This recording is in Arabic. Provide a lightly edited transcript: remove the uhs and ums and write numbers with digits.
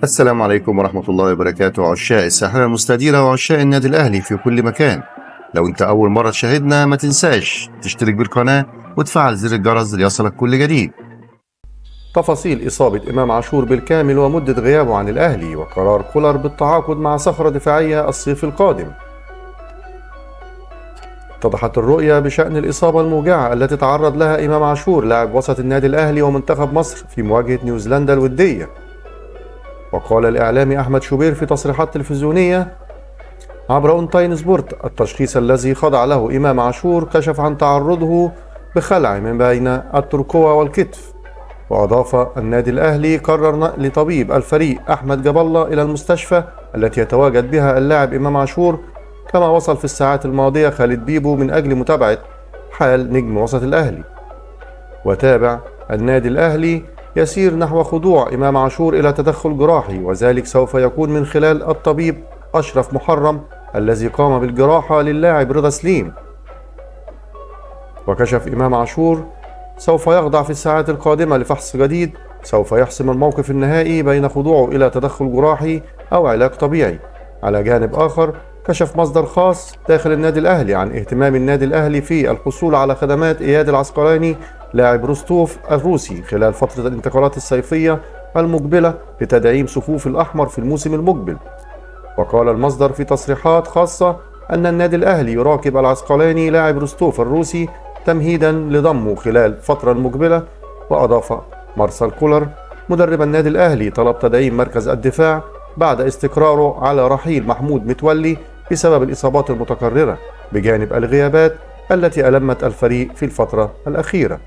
السلام عليكم ورحمة الله وبركاته، عشاق الساحرة المستديرة وعشاق النادي الأهلي في كل مكان. لو أنت أول مرة تشاهدنا ما تنساش تشترك بالقناة وتفعل زر الجرس ليصلك كل جديد. تفاصيل إصابة إمام عاشور بالكامل ومدة غيابه عن الأهلي وقرار كولر بالتعاقد مع صخرة دفاعية الصيف القادم. اتضحت الرؤية بشأن الإصابة الموجعة التي تعرض لها إمام عاشور لاعب وسط النادي الأهلي ومنتخب مصر في مواجهة نيوزيلندا الودية. وقال الإعلامي أحمد شوبير في تصريحات تلفزيونية عبر أونتاين سبورت التشخيص الذي خضع له إمام عاشور كشف عن تعرضه بخلع من بين الترقوة والكتف. وأضاف النادي الأهلي قرر نقل طبيب الفريق أحمد جاب الله إلى المستشفى التي يتواجد بها اللاعب إمام عاشور، كما وصل في الساعات الماضية خالد بيبو من أجل متابعة حال نجم وسط الأهلي. وتابع النادي الأهلي يسير نحو خضوع إمام عاشور إلى تدخل جراحي، وذلك سوف يكون من خلال الطبيب أشرف محرم الذي قام بالجراحة للاعب رضا سليم. وكشف إمام عاشور سوف يخضع في الساعات القادمة لفحص جديد سوف يحسم الموقف النهائي بين خضوعه إلى تدخل جراحي أو علاج طبيعي. على جانب آخر كشف مصدر خاص داخل النادي الأهلي عن اهتمام النادي الأهلي في الحصول على خدمات إياد العسقلاني لاعب روستوف الروسي خلال فترة الانتقالات الصيفية المقبلة لتدعيم صفوف الأحمر في الموسم المقبل. وقال المصدر في تصريحات خاصة أن النادي الأهلي يراقب العسقلاني لاعب روستوف الروسي تمهيدا لضمه خلال الفترة المقبلة. وأضاف مارسيل كولر مدرب النادي الأهلي طلب تدعيم مركز الدفاع بعد استقراره على رحيل محمود متولي بسبب الإصابات المتكررة بجانب الغيابات التي ألمت الفريق في الفترة الأخيرة.